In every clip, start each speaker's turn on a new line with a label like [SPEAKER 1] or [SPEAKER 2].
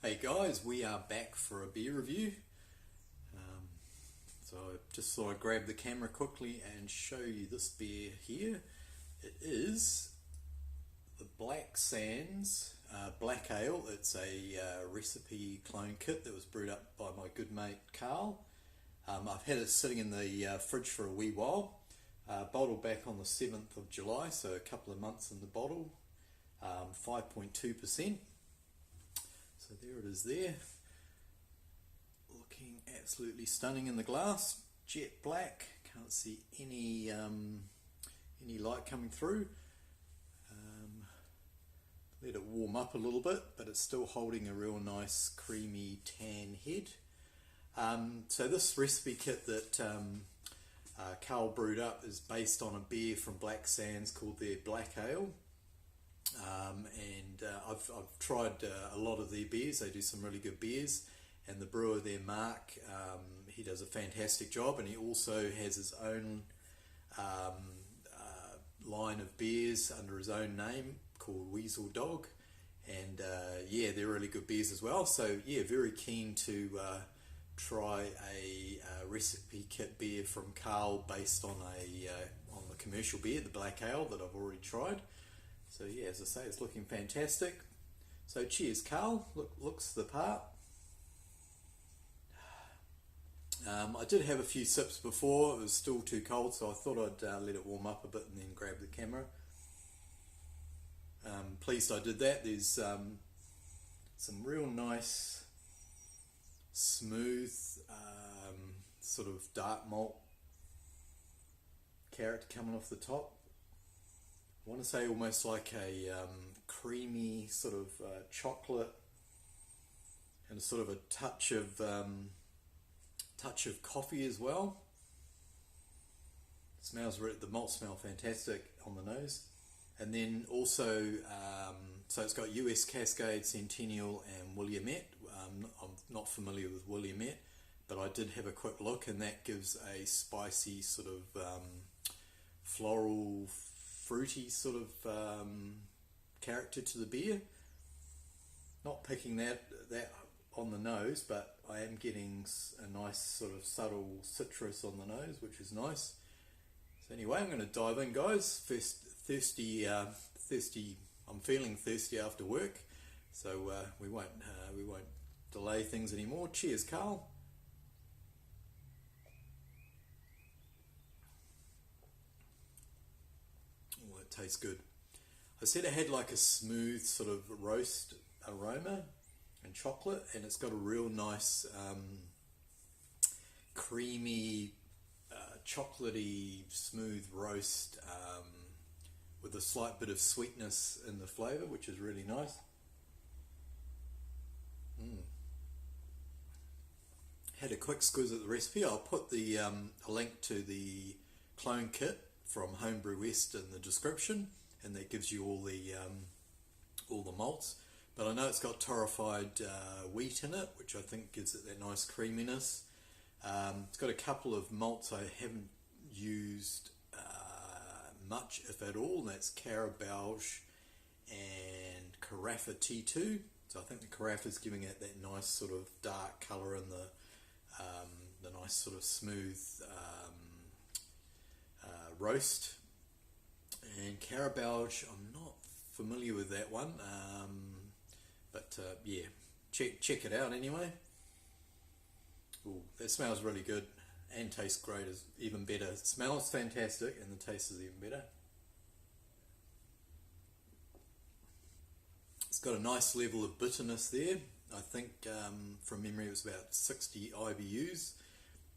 [SPEAKER 1] Hey guys, we are back for a beer review. So I just thought I'd grab the camera quickly and show you this beer here. It is the Black Sands Black Ale. It's a recipe clone kit that was brewed up by my good mate Carl. I've had it sitting in the fridge for a wee while. Bottled back on the 7th of July, so a couple of months in the bottle. 5.2%. So there it is there, looking absolutely stunning in the glass, jet black, can't see any light coming through. Let it warm up a little bit, but it's still holding a real nice creamy tan head. So this recipe kit that Carl brewed up is based on a beer from Black Sands called their Black Ale. I've tried a lot of their beers. They do some really good beers, and the brewer there, Mark, he does a fantastic job, and he also has his own line of beers under his own name called Weasel Dog, and yeah, they're really good beers as well. So yeah, very keen to try a recipe kit beer from Carl based on the commercial beer, the Black Ale, that I've already tried. So yeah, as I say, it's looking fantastic. So cheers, Carl. Looks the part. I did have a few sips before. It was still too cold, so I thought I'd let it warm up a bit and then grab the camera. Pleased I did that. There's some real nice, smooth, sort of dark malt character coming off the top. I want to say almost like a creamy sort of chocolate, and sort of a touch of coffee as well. Smells the malts smell fantastic on the nose, and then also so it's got US Cascade, Centennial, and Williamette. I'm not familiar with Williamette, but I did have a quick look, and that gives a spicy sort of floral, fruity sort of character to the beer. Not picking that on the nose, but I am getting a nice sort of subtle citrus on the nose, which is nice. So anyway, I'm going to dive in, guys. First, thirsty. I'm feeling thirsty after work, so we won't delay things anymore. Cheers, Carl. Oh, it tastes good. I said it had like a smooth sort of roast aroma and chocolate, and it's got a real nice creamy, chocolatey, smooth roast with a slight bit of sweetness in the flavour, which is really nice. Had a quick squiz at the recipe. I'll put the a link to the clone kit from Homebrew West in the description, and that gives you all the malts. But I know it's got torrefied wheat in it, which I think gives it that nice creaminess. It's got a couple of malts I haven't used much, if at all, and that's Carabelge and Carafa T2. So I think the Carafa is giving it that nice sort of dark colour and the nice sort of smooth roast. And Carabelge, I'm not familiar with that one, but yeah, check it out anyway. Ooh, that smells really good and tastes great, is even better. It smells fantastic and the taste is even better. It's got a nice level of bitterness there. I think from memory it was about 60 IBUs.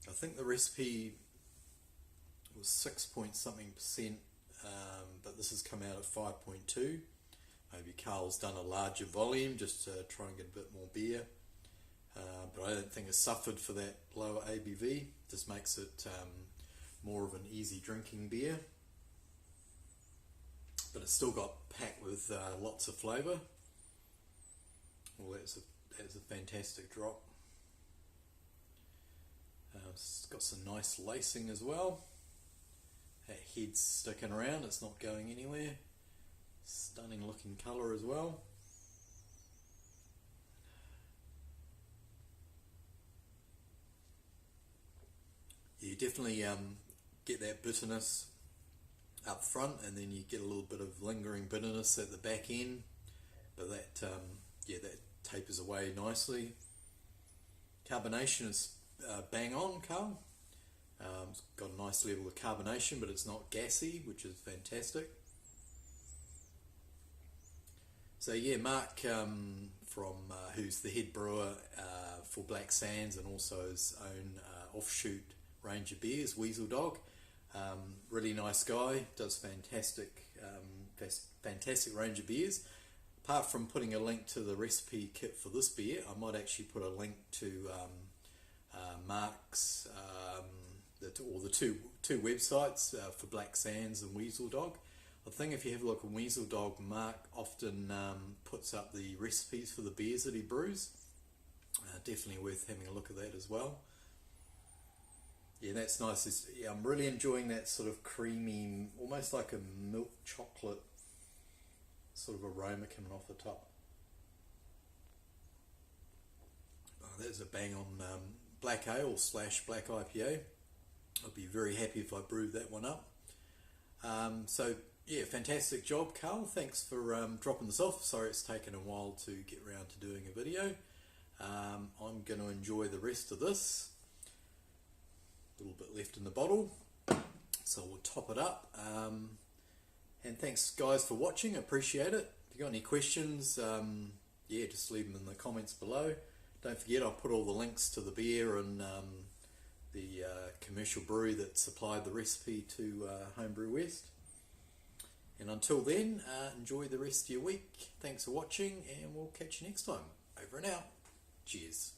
[SPEAKER 1] I think the recipe was 6 point something percent, but this has come out at 5.2. Maybe Carl's done a larger volume just to try and get a bit more beer, but I don't think it's suffered for that lower ABV. Just makes it more of an easy drinking beer, but it's still got packed with lots of flavour. Well, that's a fantastic drop. It's got some nice lacing as well. That head's sticking around, it's not going anywhere. Stunning looking colour as well. you definitely get that bitterness up front, and then you get a little bit of lingering bitterness at the back end, but that that tapers away nicely. Carbonation is bang on, Carl. It's got a nice level of carbonation, but it's not gassy, which is fantastic. So yeah, Mark from who's the head brewer for Black Sands and also his own offshoot range of beers, Weasel Dog. Really nice guy, does fantastic range of beers. Apart from putting a link to the recipe kit for this beer, I might actually put a link to Mark's the two websites for Black Sands and Weasel Dog. I think if you have a look at Weasel Dog, Mark often puts up the recipes for the beers that he brews. Definitely worth having a look at that as well. Yeah, that's nice. I'm really enjoying that sort of creamy, almost like a milk chocolate sort of aroma coming off the top. Oh, that's a bang on black ale / black IPA. I'd be very happy if I brewed that one up. So yeah, fantastic job, Carl. Thanks for dropping this off. Sorry it's taken a while to get around to doing a video. I'm going to enjoy the rest of this. A little bit left in the bottle, so we'll top it up. And thanks guys for watching, I appreciate it. If you got any questions, yeah, just leave them in the comments below. Don't forget, I'll put all the links to the beer and the commercial brewery that supplied the recipe to Homebrew West. And until then, enjoy the rest of your week. Thanks for watching, and we'll catch you next time. Over and out. Cheers.